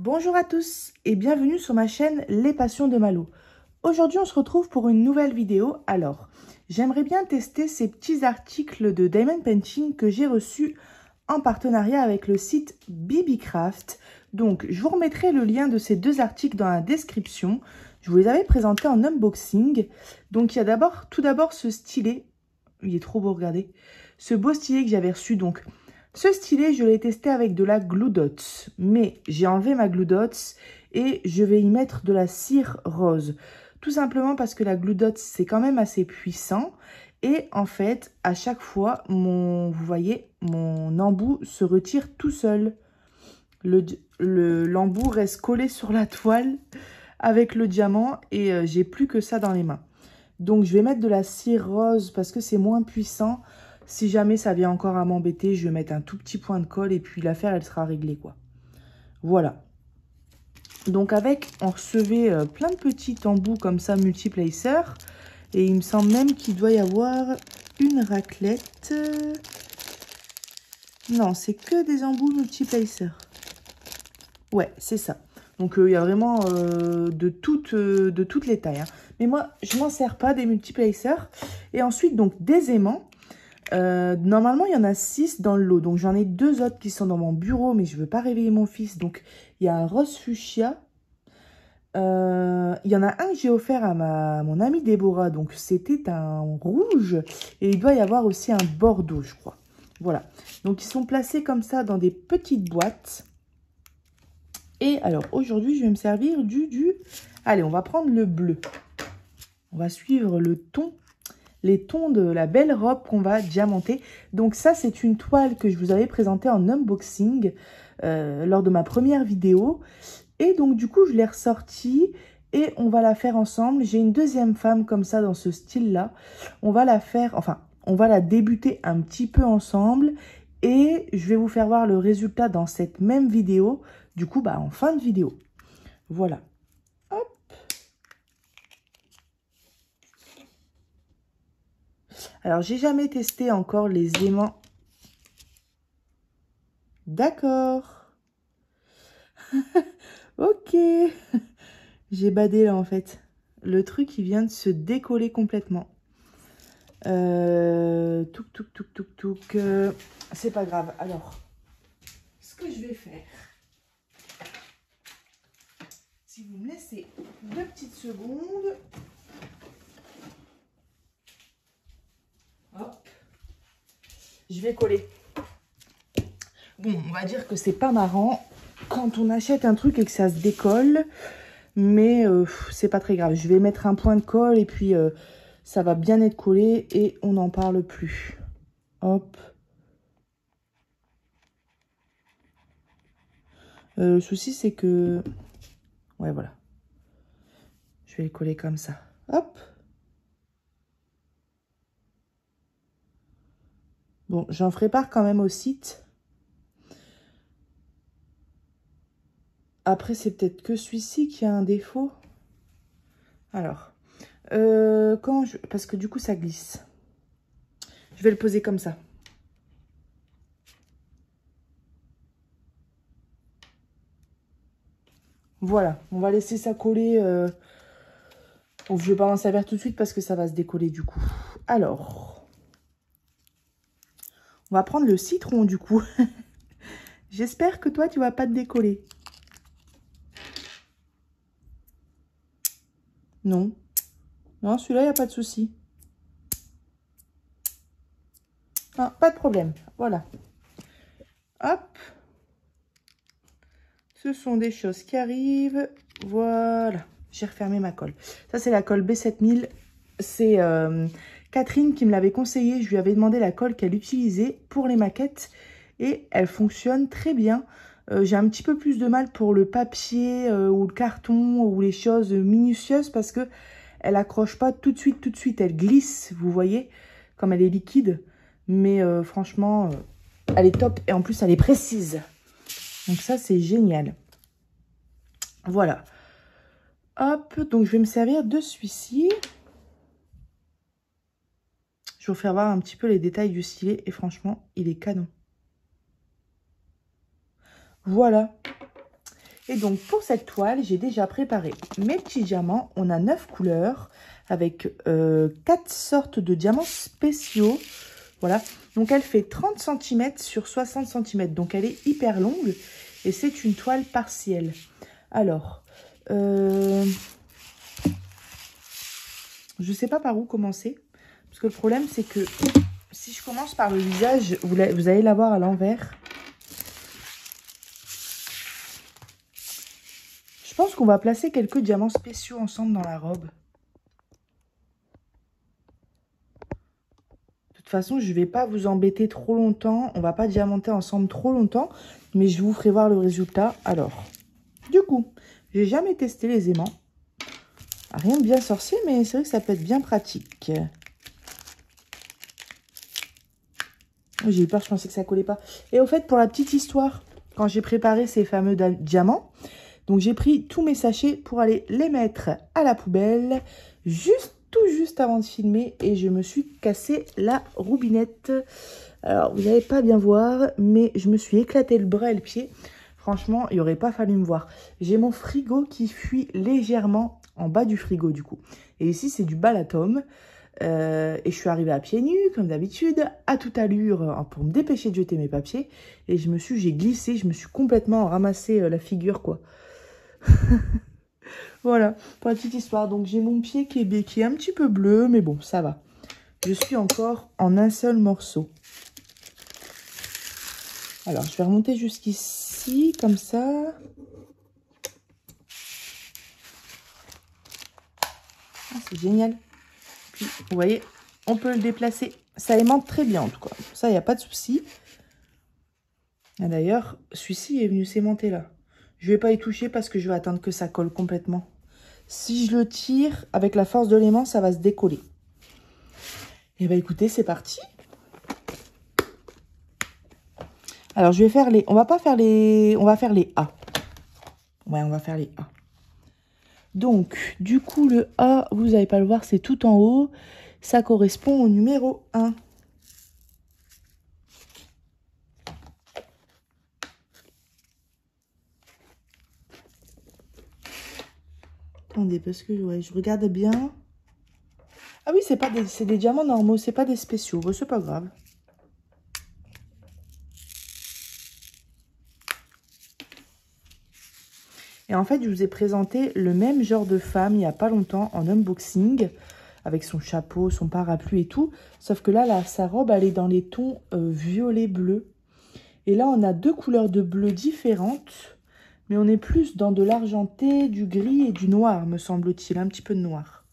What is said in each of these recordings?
Bonjour à tous et bienvenue sur ma chaîne Les Passions de Malo. Aujourd'hui on se retrouve pour une nouvelle vidéo. Alors, j'aimerais bien tester ces petits articles de Diamond Painting que j'ai reçus en partenariat avec le site BBcraft. Donc, je vous remettrai le lien de ces deux articles dans la description. Je vous les avais présentés en unboxing. Donc, il y a tout d'abord ce stylet. Il est trop beau, regardez. Ce beau stylet que j'avais reçu, donc... Ce stylet, je l'ai testé avec de la Glue Dots, mais j'ai enlevé ma Glue Dots et je vais y mettre de la cire rose. Tout simplement parce que la Glue Dots, c'est quand même assez puissant. Et en fait, à chaque fois, vous voyez, mon embout se retire tout seul. L'embout reste collé sur la toile avec le diamant et j'ai plus que ça dans les mains. Donc, je vais mettre de la cire rose parce que c'est moins puissant. Si jamais ça vient encore à m'embêter, je vais mettre un tout petit point de colle et puis l'affaire, elle sera réglée, quoi. Voilà. Donc, on recevait plein de petits embouts comme ça, multiplacer. Et il me semble même qu'il doit y avoir une raclette. Non, c'est que des embouts multiplacer. Ouais, c'est ça. Donc, il y a vraiment de toutes les tailles. Hein. Mais moi, je m'en sers pas des multiplacer. Et ensuite, donc, des aimants. Normalement, il y en a 6 dans le lot. Donc, j'en ai 2 autres qui sont dans mon bureau, mais je ne veux pas réveiller mon fils. Donc, il y a un rose fuchsia. Il y en a un que j'ai offert à mon amie Déborah. Donc, c'était un rouge. Et il doit y avoir aussi un bordeaux, je crois. Voilà. Donc, ils sont placés comme ça dans des petites boîtes. Et alors, aujourd'hui, je vais me servir Allez, on va prendre le bleu. On va suivre les tons de la belle robe qu'on va diamanter. Donc ça, c'est une toile que je vous avais présentée en unboxing lors de ma première vidéo. Et donc, du coup, je l'ai ressortie et on va la faire ensemble. J'ai une deuxième femme comme ça dans ce style-là. On va la faire, enfin, on va la débuter un petit peu ensemble. Et je vais vous faire voir le résultat dans cette même vidéo. Du coup, en fin de vidéo. Voilà. Hop. Alors, j'ai jamais testé encore les aimants. D'accord. Ok. J'ai badé là, en fait. Le truc, il vient de se décoller complètement. Touc. C'est pas grave. Alors, ce que je vais faire, si vous me laissez 2 petites secondes... Hop. Je vais coller. Bon, on va dire que c'est pas marrant quand on achète un truc et que ça se décolle. Mais c'est pas très grave. Je vais mettre un point de colle et puis ça va bien être collé et on n'en parle plus. Hop. Le souci, c'est que... Ouais, voilà. Je vais le coller comme ça. Hop. Bon, j'en ferai part quand même au site. Après, c'est peut-être que celui-ci qui a un défaut. Alors, parce que du coup, ça glisse. Je vais le poser comme ça. Voilà, on va laisser ça coller. Bon, je ne vais pas en servir tout de suite parce que ça va se décoller du coup. Alors, on va prendre le citron du coup. J'espère que toi, tu vas pas te décoller. Non. Non, celui-là, il n'y a pas de souci. Ah, pas de problème. Voilà. Hop. Ce sont des choses qui arrivent. Voilà. J'ai refermé ma colle. Ça, c'est la colle B7000. C'est Catherine qui me l'avait conseillé. Je lui avais demandé la colle qu'elle utilisait pour les maquettes. Et elle fonctionne très bien. J'ai un petit peu plus de mal pour le papier ou le carton ou les choses minutieuses parce que elle accroche pas tout de suite. Elle glisse, vous voyez, comme elle est liquide. Mais franchement, elle est top. Et en plus, elle est précise. Donc ça, c'est génial. Voilà. Hop, donc je vais me servir de celui-ci. Je vais vous faire voir un petit peu les détails du stylet. Et franchement, il est canon. Voilà. Et donc, pour cette toile, j'ai déjà préparé mes petits diamants. On a 9 couleurs avec 4 sortes de diamants spéciaux. Voilà. Donc, elle fait 30 cm sur 60 cm. Donc, elle est hyper longue et c'est une toile partielle. Alors, je ne sais pas par où commencer. Parce que le problème, c'est que si je commence par le visage, vous allez la voir à l'envers. Je pense qu'on va placer quelques diamants spéciaux ensemble dans la robe. De toute façon, je ne vais pas vous embêter trop longtemps. On ne va pas diamanter ensemble trop longtemps. Mais je vous ferai voir le résultat. Alors, du coup, j'ai jamais testé les aimants. Rien de bien sorcier, mais c'est vrai que ça peut être bien pratique. J'ai eu peur, je pensais que ça collait pas. Et au fait, pour la petite histoire, quand j'ai préparé ces fameux diamants, donc j'ai pris tous mes sachets pour aller les mettre à la poubelle, tout juste avant de filmer, et je me suis cassé la roubinette. Alors, vous n'allez pas bien voir, mais je me suis éclaté le bras et le pied. Franchement, il n'aurait pas fallu me voir. J'ai mon frigo qui fuit légèrement en bas du frigo, du coup. Et ici, c'est du Balaton. Et je suis arrivée à pieds nus, comme d'habitude, à toute allure, pour me dépêcher de jeter mes papiers. Et j'ai glissé, je me suis complètement ramassé la figure, quoi. Voilà, pour la petite histoire. Donc, j'ai mon pied qui est un petit peu bleu, mais bon, ça va. Je suis encore en un seul morceau. Alors, je vais remonter jusqu'ici, comme ça. Ah, c'est génial. Puis, vous voyez, on peut le déplacer. Ça aimante très bien, en tout cas. Ça, il n'y a pas de souci. D'ailleurs, celui-ci est venu s'aimanter là. Je ne vais pas y toucher parce que je vais attendre que ça colle complètement. Si je le tire, avec la force de l'aimant, ça va se décoller. Et bien, écoutez, c'est parti. Alors, je vais faire les... On va faire les A. Ouais, on va faire les A. Donc, du coup, le A, vous n'allez pas le voir, c'est tout en haut. Ça correspond au numéro 1. Attendez, parce que ouais, je regarde bien. Ah oui, c'est des diamants normaux, c'est pas des spéciaux. Bon, c'est pas grave. Et en fait, je vous ai présenté le même genre de femme il n'y a pas longtemps en unboxing, avec son chapeau, son parapluie et tout. Sauf que là, sa robe, elle est dans les tons violet-bleu. Et là, on a 2 couleurs de bleu différentes, mais on est plus dans de l'argenté, du gris et du noir, me semble-t-il. Un petit peu de noir.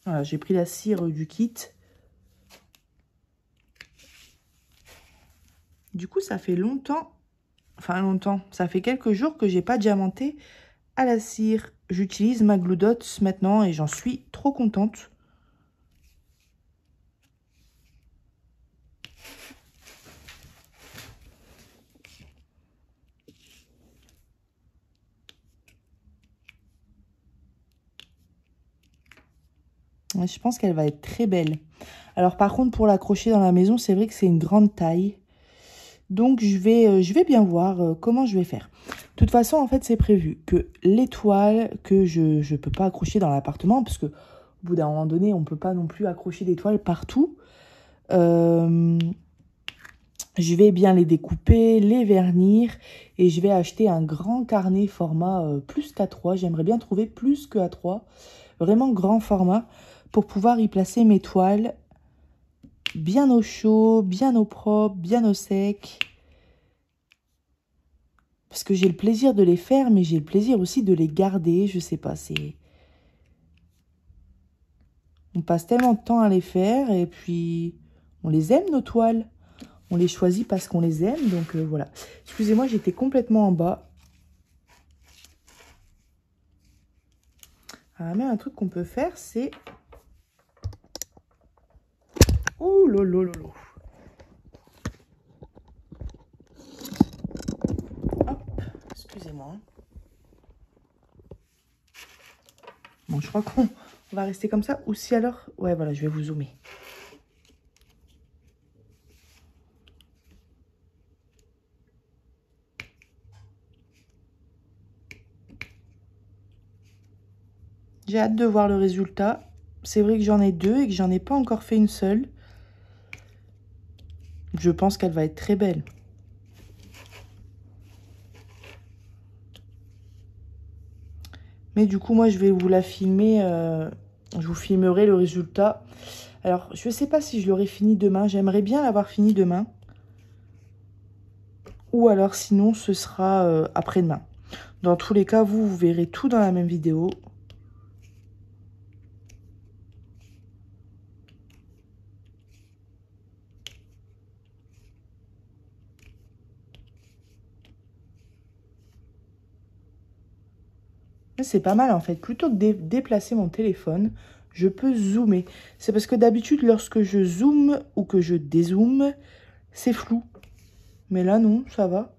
Voilà, j'ai pris la cire du kit. Du coup, ça fait longtemps... Enfin, longtemps. Ça fait quelques jours que j'ai pas diamanté à la cire. J'utilise ma Glue Dots maintenant et j'en suis trop contente. Ouais, je pense qu'elle va être très belle. Alors, par contre, pour l'accrocher dans la maison, c'est vrai que c'est une grande taille. Donc, je vais bien voir comment je vais faire. De toute façon, en fait, c'est prévu que l'étoile que je ne peux pas accrocher dans l'appartement, parce que au bout d'un moment donné, on ne peut pas non plus accrocher des toiles partout. Je vais bien les découper, les vernir et je vais acheter un grand carnet format plus qu'A3. J'aimerais bien trouver plus que A3, vraiment grand format pour pouvoir y placer mes toiles bien au chaud, bien au propre, bien au sec. Parce que j'ai le plaisir de les faire, mais j'ai le plaisir aussi de les garder. Je sais pas, c'est... On passe tellement de temps à les faire et puis on les aime, nos toiles. On les choisit parce qu'on les aime, donc voilà. Excusez-moi, j'étais complètement en bas. Alors, même un truc qu'on peut faire, c'est... Ouh, lolo, lolo. Hop, excusez-moi. Bon, je crois qu'on va rester comme ça. Ou si alors... Ouais, voilà, je vais vous zoomer. J'ai hâte de voir le résultat. C'est vrai que j'en ai 2 et que j'en ai pas encore fait une seule. Je pense qu'elle va être très belle. Mais du coup, moi, je vais vous la filmer. Je vous filmerai le résultat. Alors, je ne sais pas si je l'aurai fini demain. J'aimerais bien l'avoir fini demain. Ou alors, sinon, ce sera après-demain. Dans tous les cas, vous verrez tout dans la même vidéo. C'est pas mal en fait. Plutôt que de déplacer mon téléphone, je peux zoomer. C'est parce que d'habitude, lorsque je zoome ou que je dézoome, c'est flou. Mais là, non, ça va.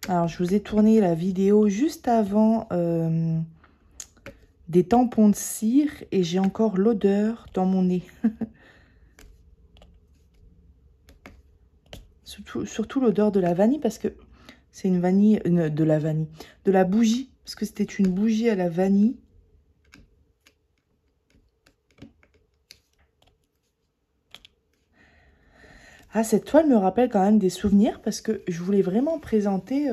Alors, je vous ai tourné la vidéo juste avant des tampons de cire et j'ai encore l'odeur dans mon nez. Surtout l'odeur de la vanille parce que c'est une vanille, de la bougie, parce que c'était une bougie à la vanille. Ah, cette toile me rappelle quand même des souvenirs parce que je voulais vraiment présenter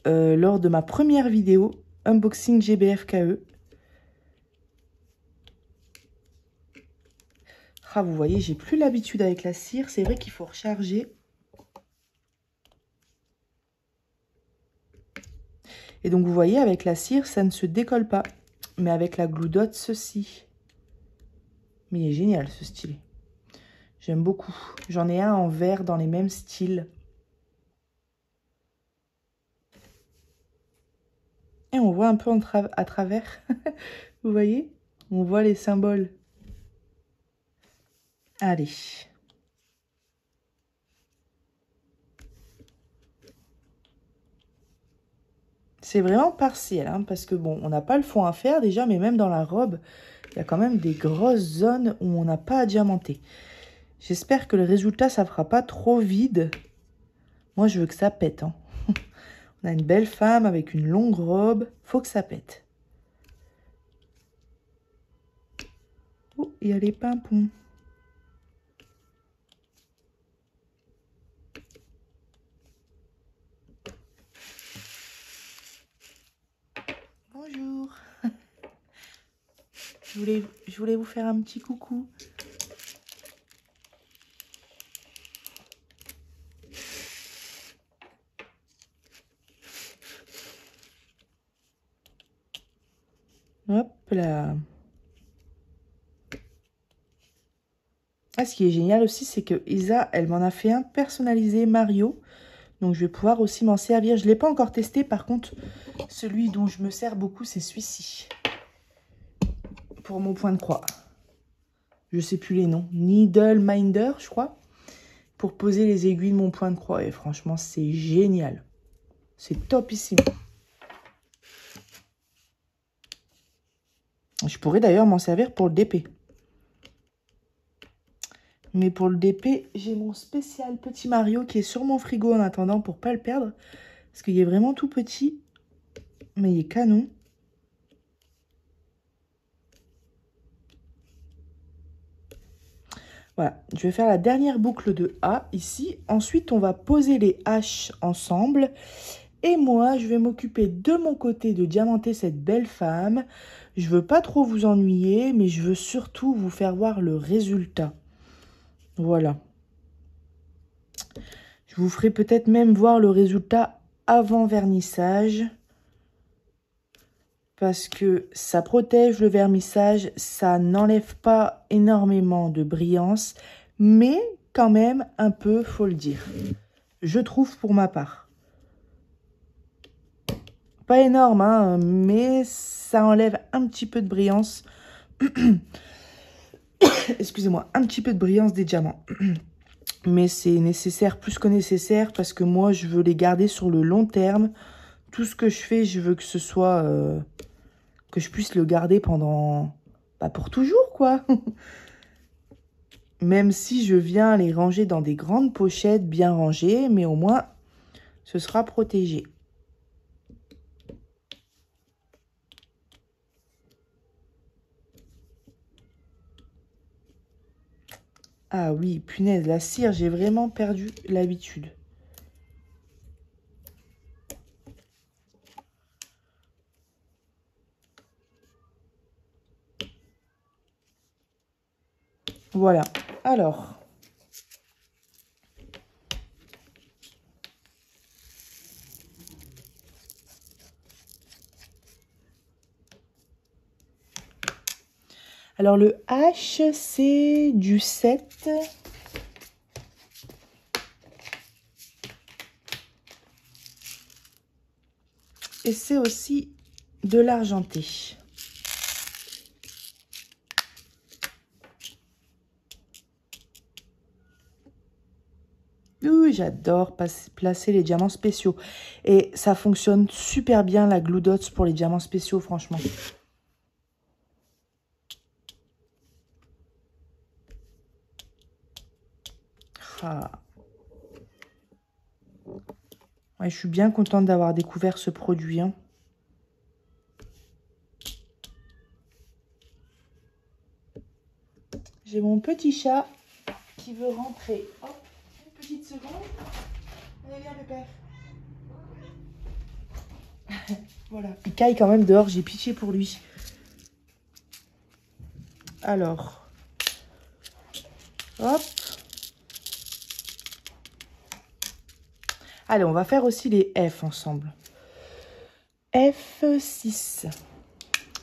lors de ma première vidéo unboxing GBFKE. Ah, vous voyez, j'ai plus l'habitude avec la cire. C'est vrai qu'il faut recharger. Et donc, vous voyez, avec la cire, ça ne se décolle pas. Mais avec la Glue Dot, ceci. Mais il est génial, ce stylet. J'aime beaucoup. J'en ai un en vert dans les mêmes styles. Et on voit un peu à travers. Vous voyez? On voit les symboles. Allez. C'est vraiment partiel, hein, parce que bon, on n'a pas le fond à faire déjà, mais même dans la robe, il y a quand même des grosses zones où on n'a pas à diamanter. J'espère que le résultat, ça ne fera pas trop vide. Moi, je veux que ça pète. Hein. On a une belle femme avec une longue robe. Faut que ça pète. Oh, il y a les pimpons. Bonjour. Je voulais vous faire un petit coucou. Hop là. Ah, ce qui est génial aussi, c'est que Isa, elle m'en a fait un personnalisé Mario. Donc, je vais pouvoir aussi m'en servir. Je ne l'ai pas encore testé. Par contre, celui dont je me sers beaucoup, c'est celui-ci. Pour mon point de croix. Je ne sais plus les noms. Needle Minder, je crois. Pour poser les aiguilles de mon point de croix. Et franchement, c'est génial. C'est topissime. Je pourrais d'ailleurs m'en servir pour le DP. Mais pour le DP, j'ai mon spécial petit Mario qui est sur mon frigo en attendant pour ne pas le perdre. Parce qu'il est vraiment tout petit. Mais il est canon. Voilà, je vais faire la dernière boucle de A ici. Ensuite, on va poser les H ensemble. Et moi, je vais m'occuper de mon côté de diamanter cette belle femme. Je veux pas trop vous ennuyer, mais je veux surtout vous faire voir le résultat. Voilà. Je vous ferai peut-être même voir le résultat avant vernissage. Parce que ça protège le vernissage, ça n'enlève pas énormément de brillance, mais quand même un peu, faut le dire. Je trouve pour ma part. Pas énorme, hein, mais ça enlève un petit peu de brillance. Excusez-moi, un petit peu de brillance des diamants. Mais c'est nécessaire, plus que nécessaire, parce que moi, je veux les garder sur le long terme. Tout ce que je fais, je veux que ce soit que je puisse le garder pendant... Bah, pour toujours, quoi. Même si je viens les ranger dans des grandes pochettes bien rangées, mais au moins, ce sera protégé. Ah oui, punaise, la cire, j'ai vraiment perdu l'habitude. Voilà. Alors. Alors, le H, c'est du 7. Et c'est aussi de l'argenté. Oui, j'adore placer les diamants spéciaux. Et ça fonctionne super bien, la Glue Dots, pour les diamants spéciaux, franchement. Ah. Ouais, je suis bien contente d'avoir découvert ce produit. Hein. J'ai mon petit chat qui veut rentrer. Hop, une petite seconde. Allez, viens, pépère. Voilà. Il caille quand même dehors, j'ai pitié pour lui. Alors. Hop. Allez, on va faire aussi les F ensemble. F6.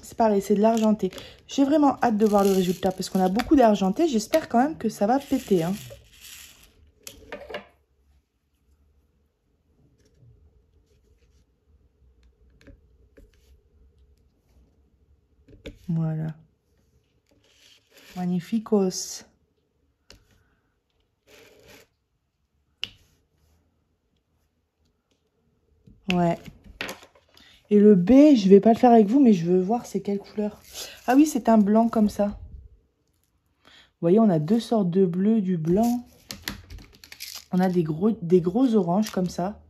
C'est pareil, c'est de l'argenté. J'ai vraiment hâte de voir le résultat parce qu'on a beaucoup d'argenté. J'espère quand même que ça va péter. Hein. Voilà. Magnificos. Ouais. Et le B, je vais pas le faire avec vous, mais je veux voir c'est quelle couleur. Ah oui, c'est un blanc comme ça. Vous voyez, on a deux sortes de bleu, du blanc. On a des gros oranges comme ça.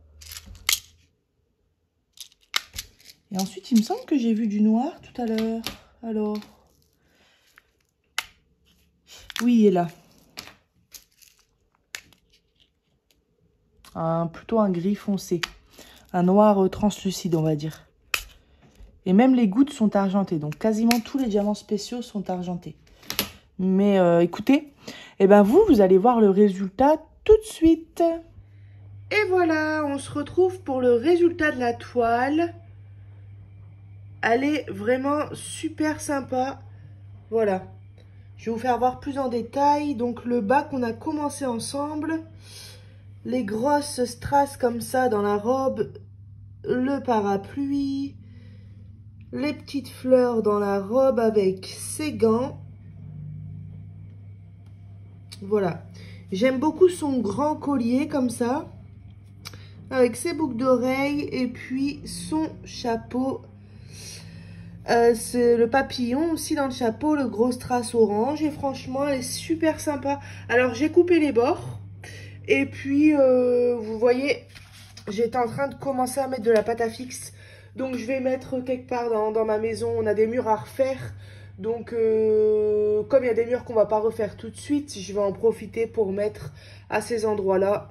Et ensuite, il me semble que j'ai vu du noir tout à l'heure. Alors... Oui, il est là. Plutôt un gris foncé. Un noir translucide, on va dire. Et même les gouttes sont argentées. Donc, quasiment tous les diamants spéciaux sont argentés. Mais écoutez, eh ben vous allez voir le résultat tout de suite. Et voilà, on se retrouve pour le résultat de la toile. Elle est vraiment super sympa. Voilà. Je vais vous faire voir plus en détail. Donc, le bas qu'on a commencé ensemble. Les grosses strass comme ça dans la robe. Le parapluie. Les petites fleurs dans la robe avec ses gants. Voilà. J'aime beaucoup son grand collier comme ça. Avec ses boucles d'oreilles et puis son chapeau. C'est le papillon aussi dans le chapeau, le gros strass orange. Et franchement, elle est super sympa. Alors, j'ai coupé les bords. Et puis, vous voyez, j'étais en train de commencer à mettre de la pâte à fixe. Donc, je vais mettre quelque part dans ma maison. On a des murs à refaire. Donc, comme il y a des murs qu'on va pas refaire tout de suite, je vais en profiter pour mettre à ces endroits-là.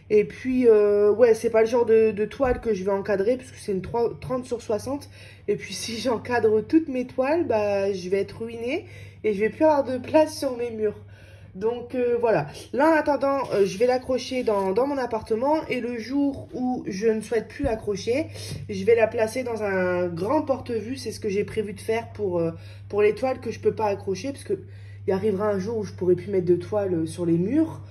Et puis, ouais, c'est pas le genre de toile que je vais encadrer, puisque c'est une 30 sur 60. Et puis, si j'encadre toutes mes toiles, bah, je vais être ruinée et je vais plus avoir de place sur mes murs. Donc, voilà. Là, en attendant, je vais l'accrocher dans mon appartement. Et le jour où je ne souhaite plus l'accrocher, je vais la placer dans un grand porte-vue. C'est ce que j'ai prévu de faire pour les toiles que je peux pas accrocher, parce que il arrivera un jour où je pourrai plus mettre de toile sur les murs.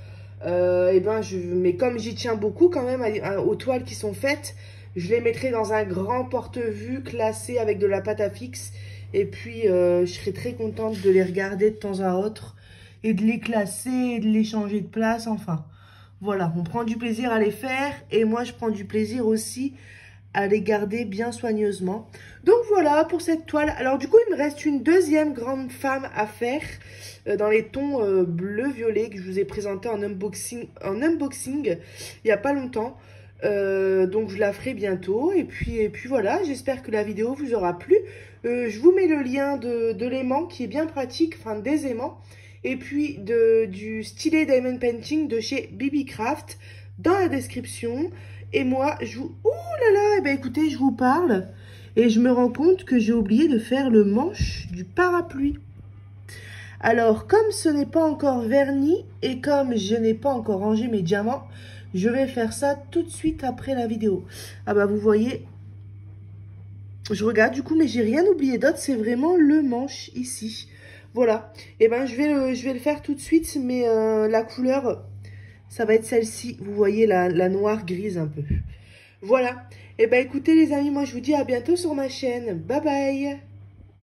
Mais comme j'y tiens beaucoup quand même aux toiles qui sont faites, je les mettrai dans un grand porte-vue classé avec de la pâte à fixe. Et puis, je serai très contente de les regarder de temps à autre et de les classer et de les changer de place. Enfin, voilà, on prend du plaisir à les faire et moi, je prends du plaisir aussi à les garder bien soigneusement. Donc voilà pour cette toile. Alors du coup, il me reste une deuxième grande femme à faire dans les tons bleu-violet que je vous ai présenté en unboxing il n'y a pas longtemps. Donc je la ferai bientôt. Et puis voilà, j'espère que la vidéo vous aura plu. Je vous mets le lien de l'aimant qui est bien pratique, enfin des aimants. Et puis du stylet Diamond Painting de chez BB Craft dans la description. Et moi, je vous... Ouh là là, eh ben écoutez, je vous parle et je me rends compte que j'ai oublié de faire le manche du parapluie. Alors, comme ce n'est pas encore verni et comme je n'ai pas encore rangé mes diamants, je vais faire ça tout de suite après la vidéo. Ah bah vous voyez, je regarde du coup, mais j'ai rien oublié d'autre, c'est vraiment le manche ici. Voilà, et ben je vais le faire tout de suite, mais la couleur... ça va être celle-ci, vous voyez la noire grise un peu. Voilà, et ben écoutez les amis, moi je vous dis à bientôt sur ma chaîne. Bye bye.